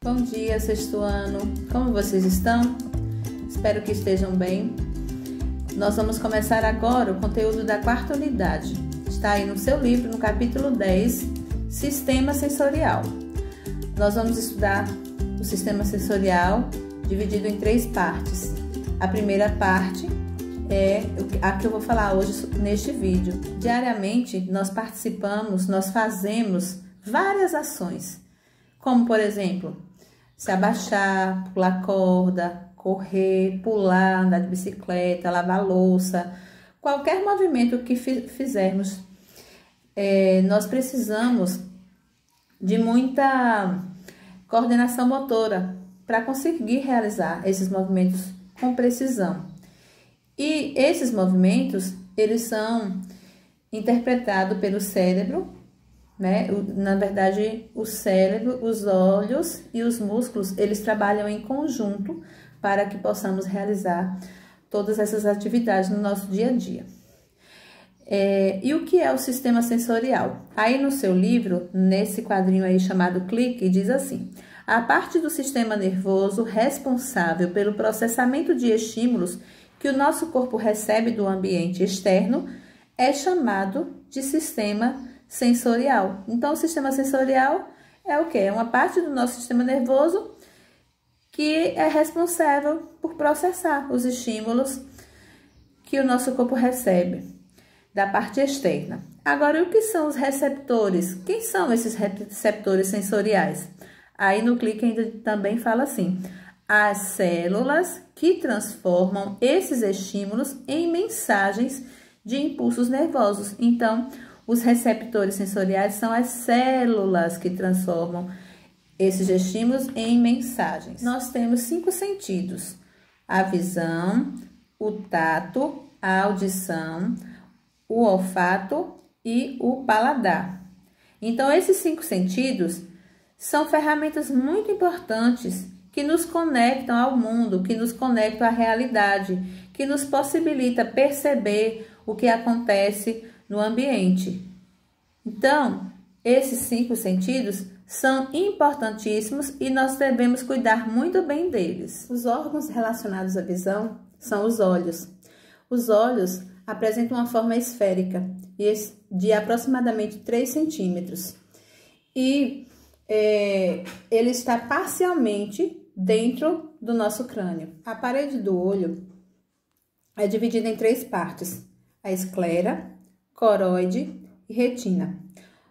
Bom dia, sexto ano. Como vocês estão? Espero que estejam bem. Nós vamos começar agora o conteúdo da quarta unidade. Está aí no seu livro, no capítulo 10, Sistema Sensorial. Nós vamos estudar o sistema sensorial dividido em 3 partes. A primeira parte é a que eu vou falar hoje neste vídeo. Diariamente, nós participamos, nós fazemos várias ações, como, por exemplo, se abaixar, pular corda, correr, pular, andar de bicicleta, lavar louça. Qualquer movimento que fizermos, nós precisamos de muita coordenação motora para conseguir realizar esses movimentos com precisão. E esses movimentos, eles são interpretados pelo cérebro, né? Na verdade, o cérebro, os olhos e os músculos, eles trabalham em conjunto para que possamos realizar todas essas atividades no nosso dia a dia. E o que é o sistema sensorial? Aí no seu livro, nesse quadrinho aí chamado Clique, diz assim: a parte do sistema nervoso responsável pelo processamento de estímulos que o nosso corpo recebe do ambiente externo é chamado de sistema sensorial. Então, o sistema sensorial é o quê? É uma parte do nosso sistema nervoso que é responsável por processar os estímulos que o nosso corpo recebe da parte externa. Agora, o que são os receptores? Quem são esses receptores sensoriais? Aí no Clique ainda também fala assim: as células que transformam esses estímulos em mensagens de impulsos nervosos. Então, os receptores sensoriais são as células que transformam esses estímulos em mensagens. Nós temos 5 sentidos: a visão, o tato, a audição, o olfato e o paladar. Então, esses 5 sentidos são ferramentas muito importantes que nos conectam ao mundo, que nos conectam à realidade, que nos possibilita perceber o que acontece no ambiente. Então, esses 5 sentidos são importantíssimos e nós devemos cuidar muito bem deles. Os órgãos relacionados à visão são os olhos. Os olhos apresentam uma forma esférica de aproximadamente 3 centímetros e ele está parcialmente dentro do nosso crânio. A parede do olho é dividida em 3 partes: a esclera, coroide e retina.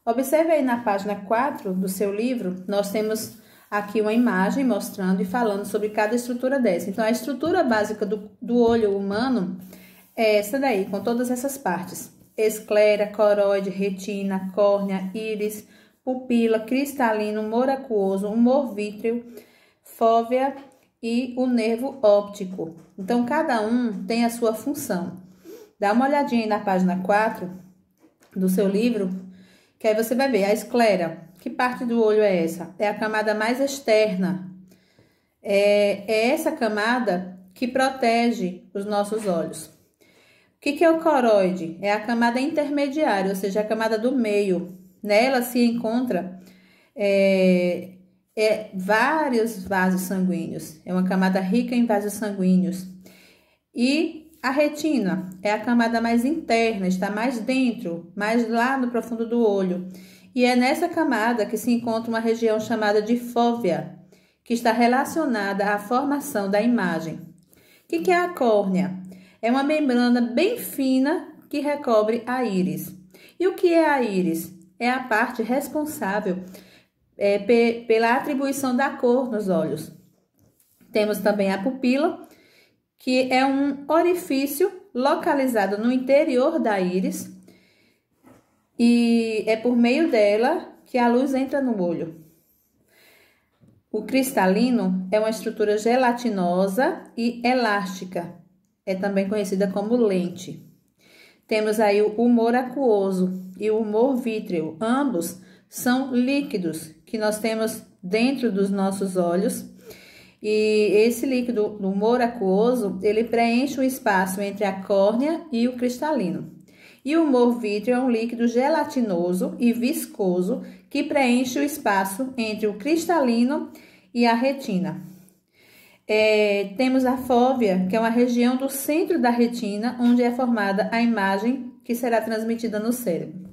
Observe aí na página 4 do seu livro, nós temos aqui uma imagem mostrando e falando sobre cada estrutura dessa. Então, a estrutura básica do olho humano é essa daí, com todas essas partes: esclera, coroide, retina, córnea, íris, pupila, cristalino, humor aquoso, humor vítreo, fóvea e o nervo óptico. Então, cada um tem a sua função. Dá uma olhadinha aí na página 4 do seu livro, que aí você vai ver a esclera. Que parte do olho é essa? É a camada mais externa. É essa camada que protege os nossos olhos. O que é o coroide? É a camada intermediária, ou seja, a camada do meio. Nela se encontra vários vasos sanguíneos. É uma camada rica em vasos sanguíneos. E a retina é a camada mais interna, está mais dentro, mais lá no profundo do olho. E é nessa camada que se encontra uma região chamada de fóvea, que está relacionada à formação da imagem. O que é a córnea? É uma membrana bem fina que recobre a íris. E o que é a íris? É a parte responsável pela atribuição da cor nos olhos. Temos também a pupila, que é um orifício localizado no interior da íris, e é por meio dela que a luz entra no olho. O cristalino é uma estrutura gelatinosa e elástica, é também conhecida como lente. Temos aí o humor aquoso e o humor vítreo, ambos são líquidos que nós temos dentro dos nossos olhos. E esse líquido do humor aquoso, ele preenche o espaço entre a córnea e o cristalino. E o humor vítreo é um líquido gelatinoso e viscoso que preenche o espaço entre o cristalino e a retina. Temos a fóvea, que é uma região do centro da retina, onde é formada a imagem que será transmitida no cérebro.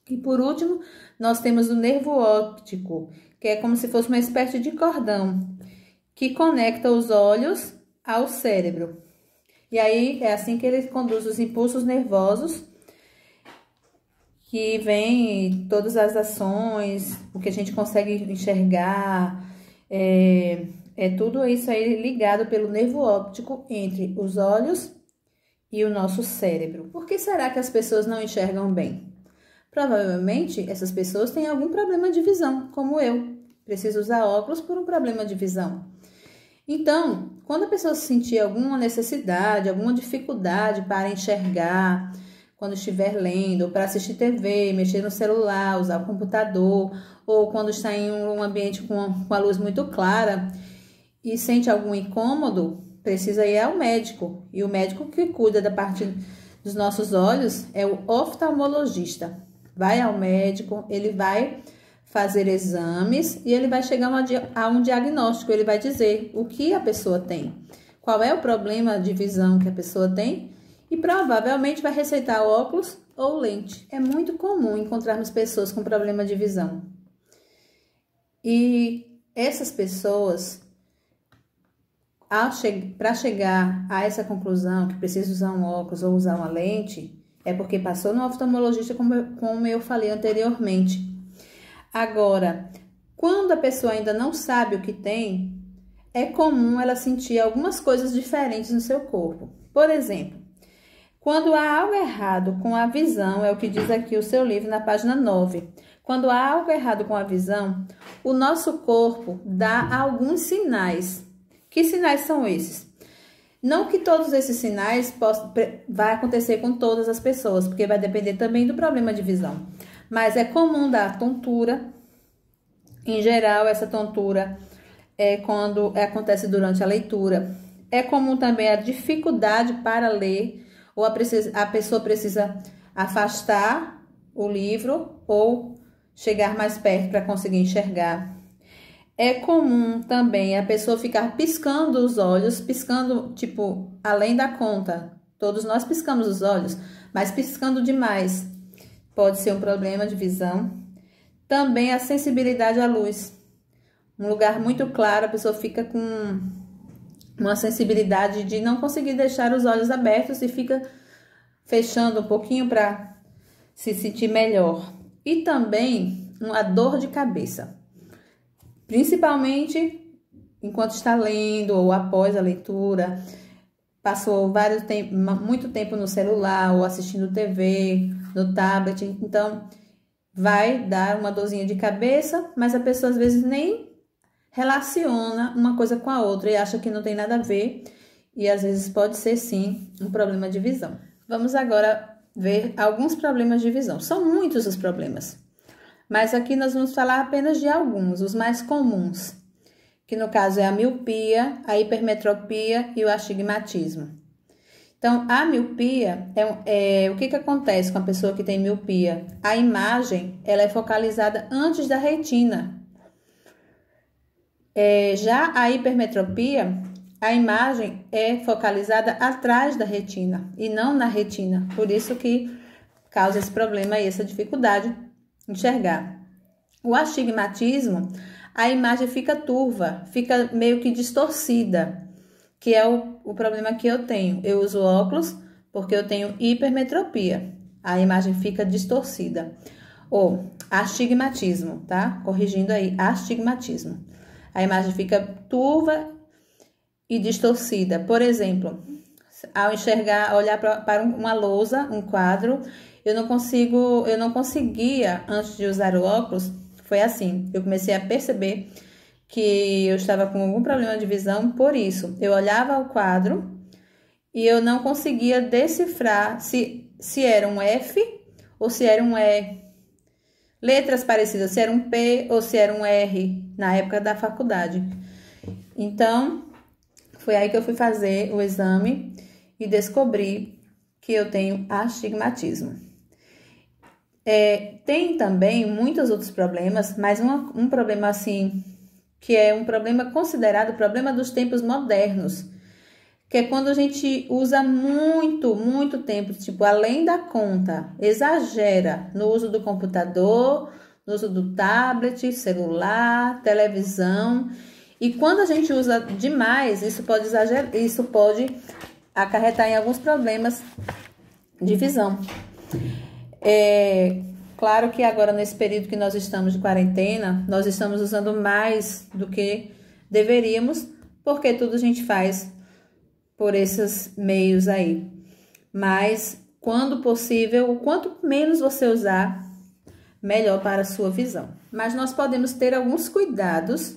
E por último, nós temos o nervo óptico, que é como se fosse uma espécie de cordão, que conecta os olhos ao cérebro. E aí, é assim que ele conduz os impulsos nervosos, que vem todas as ações, o que a gente consegue enxergar, tudo isso aí ligado pelo nervo óptico entre os olhos e o nosso cérebro. Por que será que as pessoas não enxergam bem? Provavelmente, essas pessoas têm algum problema de visão, como eu. Preciso usar óculos por um problema de visão. Então, quando a pessoa sentir alguma necessidade, alguma dificuldade para enxergar, quando estiver lendo, ou para assistir TV, mexer no celular, usar o computador, ou quando está em um ambiente com a luz muito clara e sente algum incômodo, precisa ir ao médico. E o médico que cuida da parte dos nossos olhos é o oftalmologista. Vai ao médico, ele vai fazer exames e ele vai chegar a um diagnóstico. Ele vai dizer o que a pessoa tem, qual é o problema de visão que a pessoa tem e provavelmente vai receitar óculos ou lente. É muito comum encontrarmos pessoas com problema de visão. E essas pessoas, para chegar a essa conclusão que precisa usar um óculos ou usar uma lente, é porque passou no oftalmologista, como eu falei anteriormente. Agora, quando a pessoa ainda não sabe o que tem, é comum ela sentir algumas coisas diferentes no seu corpo. Por exemplo, quando há algo errado com a visão, é o que diz aqui o seu livro na página 9. Quando há algo errado com a visão, o nosso corpo dá alguns sinais. Que sinais são esses? Não que todos esses sinais vai acontecer com todas as pessoas, porque vai depender também do problema de visão. Mas é comum dar tontura. Em geral, essa tontura é quando acontece durante a leitura. É comum também a dificuldade para ler, ou a pessoa precisa afastar o livro ou chegar mais perto para conseguir enxergar. É comum também a pessoa ficar piscando os olhos, piscando, tipo, além da conta. Todos nós piscamos os olhos, mas piscando demais pode ser um problema de visão. Também a sensibilidade à luz. Um lugar muito claro, a pessoa fica com uma sensibilidade de não conseguir deixar os olhos abertos e fica fechando um pouquinho para se sentir melhor. E também uma dor de cabeça. Principalmente enquanto está lendo ou após a leitura, passou muito tempo no celular ou assistindo TV, no tablet, então vai dar uma dorzinha de cabeça, mas a pessoa às vezes nem relaciona uma coisa com a outra e acha que não tem nada a ver, e às vezes pode ser sim um problema de visão. Vamos agora ver alguns problemas de visão. São muitos os problemas, mas aqui nós vamos falar apenas de alguns, os mais comuns, que no caso é a miopia, a hipermetropia e o astigmatismo. Então, a miopia, o que acontece com a pessoa que tem miopia? A imagem, ela é focalizada antes da retina. Já a hipermetropia, a imagem é focalizada atrás da retina e não na retina. Por isso que causa esse problema e essa dificuldade de enxergar. O astigmatismo, a imagem fica turva, fica meio que distorcida, que é o problema que eu tenho. Eu uso óculos porque eu tenho hipermetropia. A imagem fica distorcida. Ou astigmatismo, tá? Corrigindo aí, astigmatismo. A imagem fica turva e distorcida. Por exemplo, ao olhar para uma lousa, um quadro, eu não conseguia, antes de usar o óculos, foi assim. Eu comecei a perceber que eu estava com algum problema de visão por isso. Eu olhava o quadro e eu não conseguia decifrar se era um F ou se era um E. Letras parecidas, se era um P ou se era um R, na época da faculdade. Então, foi aí que eu fui fazer o exame e descobri que eu tenho astigmatismo. Tem também muitos outros problemas, mas um problema assim que é um problema considerado problema dos tempos modernos, que é quando a gente usa muito tempo, tipo, além da conta, exagera no uso do computador, no uso do tablet, celular, televisão. E quando a gente usa demais, isso pode acarretar em alguns problemas de visão. Claro que agora, nesse período que nós estamos de quarentena, nós estamos usando mais do que deveríamos, porque tudo a gente faz por esses meios aí. Mas, quando possível, o quanto menos você usar, melhor para a sua visão. Mas nós podemos ter alguns cuidados,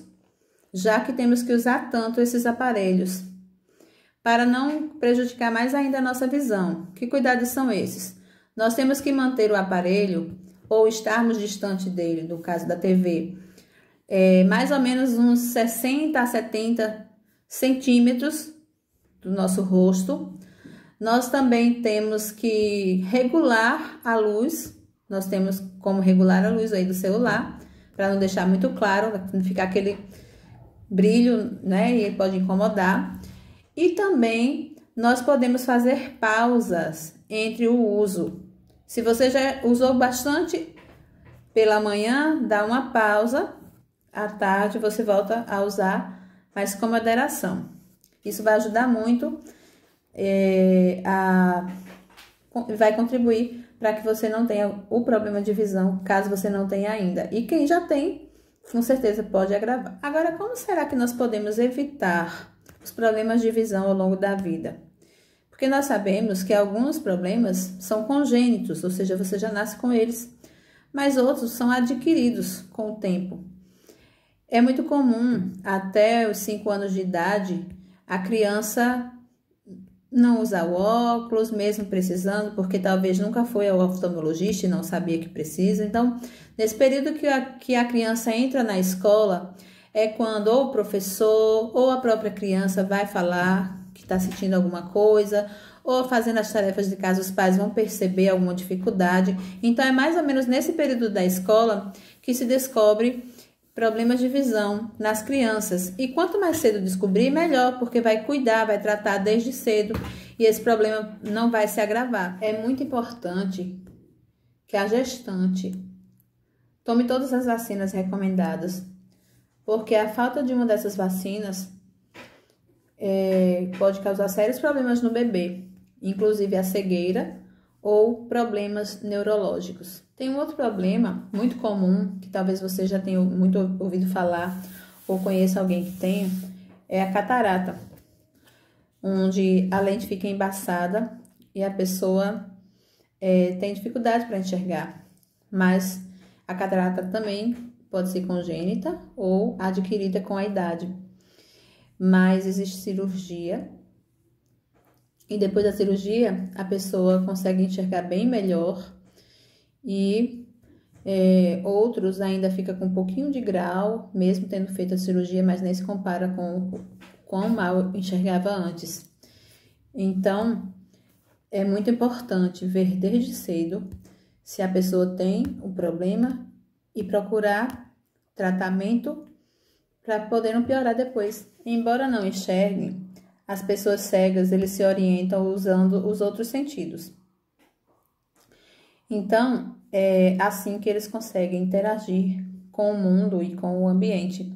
já que temos que usar tanto esses aparelhos, para não prejudicar mais ainda a nossa visão. Que cuidados são esses? Nós temos que manter o aparelho, ou estarmos distante dele, no caso da TV, mais ou menos uns 60 a 70 centímetros do nosso rosto. Nós também temos que regular a luz. Nós temos como regular a luz aí do celular, para não deixar muito claro, não ficar aquele brilho, né? E ele pode incomodar. E também nós podemos fazer pausas entre o uso. Se você já usou bastante pela manhã, dá uma pausa. À tarde você volta a usar, mas com moderação. Isso vai ajudar muito, vai contribuir para que você não tenha o problema de visão, caso você não tenha ainda. E quem já tem, com certeza pode agravar. Agora, como será que nós podemos evitar os problemas de visão ao longo da vida? Porque nós sabemos que alguns problemas são congênitos, ou seja, você já nasce com eles, mas outros são adquiridos com o tempo. É muito comum, até os 5 anos de idade, a criança não usar o óculos, mesmo precisando, porque talvez nunca foi ao oftalmologista e não sabia que precisa. Então, nesse período que a criança entra na escola, é quando ou o professor ou a própria criança vai falar que está sentindo alguma coisa, ou fazendo as tarefas de casa, os pais vão perceber alguma dificuldade. Então, é mais ou menos nesse período da escola que se descobre problemas de visão nas crianças. E quanto mais cedo descobrir, melhor, porque vai cuidar, vai tratar desde cedo e esse problema não vai se agravar. É muito importante que a gestante tome todas as vacinas recomendadas, porque a falta de uma dessas vacinas pode causar sérios problemas no bebê, inclusive a cegueira ou problemas neurológicos. Tem um outro problema muito comum, que talvez você já tenha muito ouvido falar ou conheça alguém que tenha, é a catarata, onde a lente fica embaçada e a pessoa tem dificuldade para enxergar. Mas a catarata também pode ser congênita ou adquirida com a idade. Mas existe cirurgia, e depois da cirurgia a pessoa consegue enxergar bem melhor, e outros ainda fica com um pouquinho de grau, mesmo tendo feito a cirurgia, mas nem se compara com quão mal enxergava antes. Então, é muito importante ver desde cedo se a pessoa tem o problema e procurar tratamento para poder não piorar depois. Embora não enxerguem, as pessoas cegas, eles se orientam usando os outros sentidos. Então, é assim que eles conseguem interagir com o mundo e com o ambiente.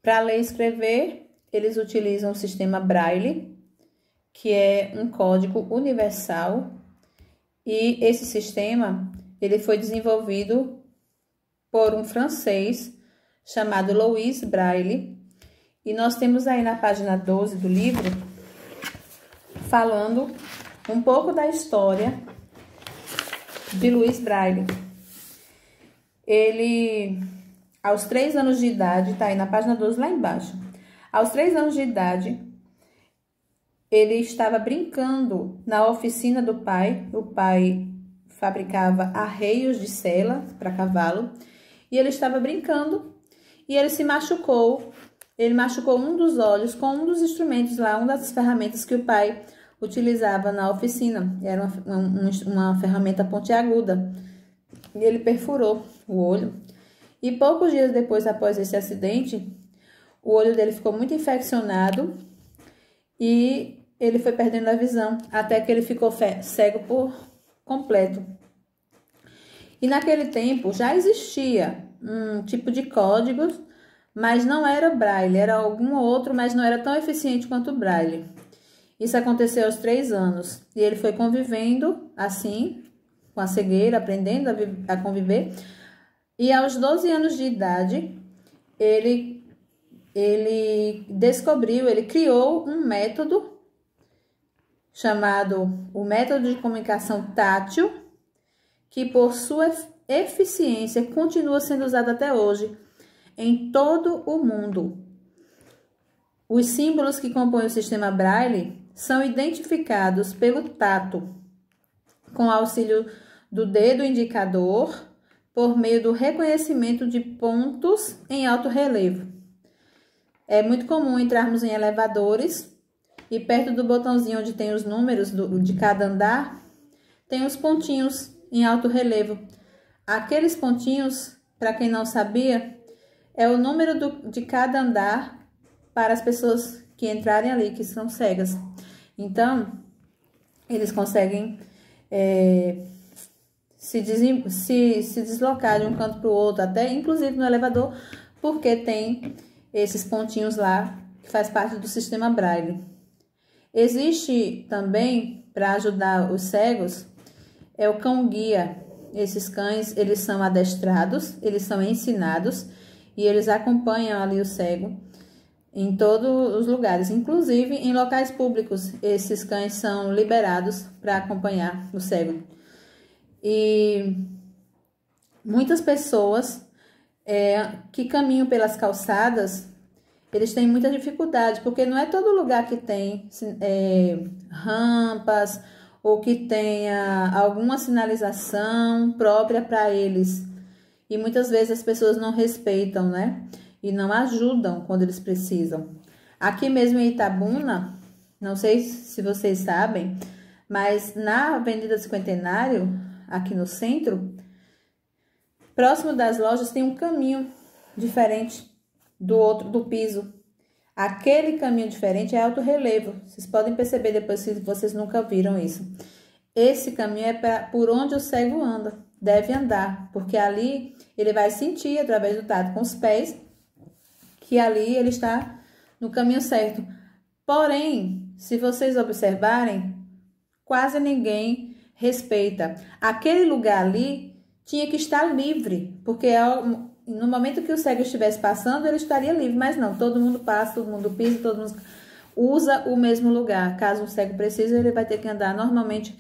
Para ler e escrever, eles utilizam o sistema Braille, que é um código universal, e esse sistema ele foi desenvolvido por um francês chamado Louis Braille, e nós temos aí na página 12 do livro falando um pouco da história de Louis Braille. Ele, aos 3 anos de idade, tá aí na página 12 lá embaixo, aos 3 anos de idade, ele estava brincando na oficina do pai. O pai fabricava arreios de sela para cavalo, e ele estava brincando e ele se machucou. Ele machucou um dos olhos com um dos instrumentos lá, uma das ferramentas que o pai utilizava na oficina. Era uma ferramenta pontiaguda. E ele perfurou o olho. E poucos dias depois, após esse acidente, o olho dele ficou muito infeccionado e ele foi perdendo a visão, até que ele ficou cego por completo. E naquele tempo já existia um tipo de código, mas não era Braille, era algum outro, mas não era tão eficiente quanto o Braille. Isso aconteceu aos 3 anos e ele foi convivendo assim, com a cegueira, aprendendo a conviver. E aos 12 anos de idade, ele descobriu, ele criou um método chamado o método de comunicação tátil, que por sua eficiência continua sendo usado até hoje em todo o mundo. Os símbolos que compõem o sistema Braille são identificados pelo tato, com auxílio do dedo indicador, por meio do reconhecimento de pontos em alto relevo. É muito comum entrarmos em elevadores e perto do botãozinho onde tem os números de cada andar, tem os pontinhos em alto relevo. Aqueles pontinhos, para quem não sabia, é o número de cada andar para as pessoas que entrarem ali, que são cegas. Então, eles conseguem se deslocar de um canto para o outro, até inclusive no elevador, porque tem esses pontinhos lá, que faz parte do sistema Braille. Existe também, para ajudar os cegos, é o cão-guia. Esses cães, eles são adestrados, eles são ensinados e eles acompanham ali o cego em todos os lugares, inclusive em locais públicos. Esses cães são liberados para acompanhar o cego. E muitas pessoas que caminham pelas calçadas, eles têm muita dificuldade, porque não é todo lugar que tem rampas ou que tenha alguma sinalização própria para eles. E muitas vezes as pessoas não respeitam, né? E não ajudam quando eles precisam. Aqui mesmo em Itabuna, não sei se vocês sabem, mas na Avenida Cinquentenário, aqui no centro, próximo das lojas, tem um caminho diferente do piso. Aquele caminho diferente é alto relevo. Vocês podem perceber depois se vocês nunca viram isso. Esse caminho é por onde o cego anda, deve andar, porque ali ele vai sentir através do tato com os pés que ali ele está no caminho certo. Porém, se vocês observarem, quase ninguém respeita. Aquele lugar ali tinha que estar livre, porque no momento que o cego estivesse passando, ele estaria livre, mas não, todo mundo passa, todo mundo pisa, todo mundo usa o mesmo lugar. Caso o cego precise, ele vai ter que andar normalmente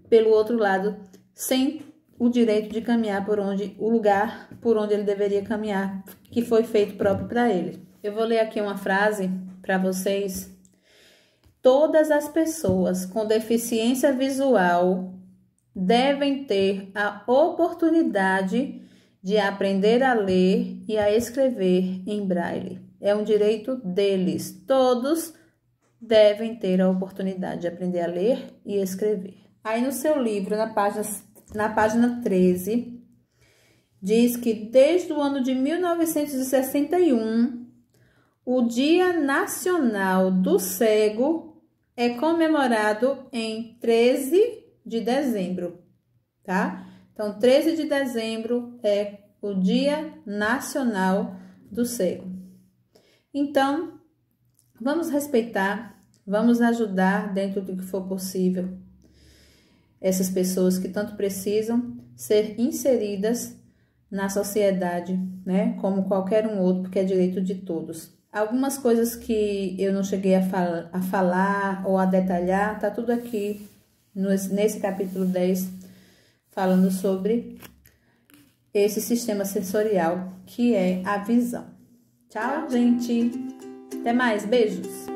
pelo outro lado, sem o direito de caminhar o lugar por onde ele deveria caminhar, que foi feito próprio para ele. Eu vou ler aqui uma frase para vocês. Todas as pessoas com deficiência visual devem ter a oportunidade de aprender a ler e a escrever em Braille. É um direito deles. Todos devem ter a oportunidade de aprender a ler e escrever. Aí no seu livro, na página 13, diz que desde o ano de 1961, o Dia Nacional do Cego é comemorado em 13 de dezembro, tá? Então, 13 de dezembro é o Dia Nacional do Cego. Então, vamos respeitar, vamos ajudar dentro do que for possível essas pessoas que tanto precisam ser inseridas na sociedade, né? Como qualquer um outro, porque é direito de todos. Algumas coisas que eu não cheguei a falar ou a detalhar, tá tudo aqui nesse capítulo 10, falando sobre esse sistema sensorial, que é a visão. Tchau, gente! Até mais, beijos!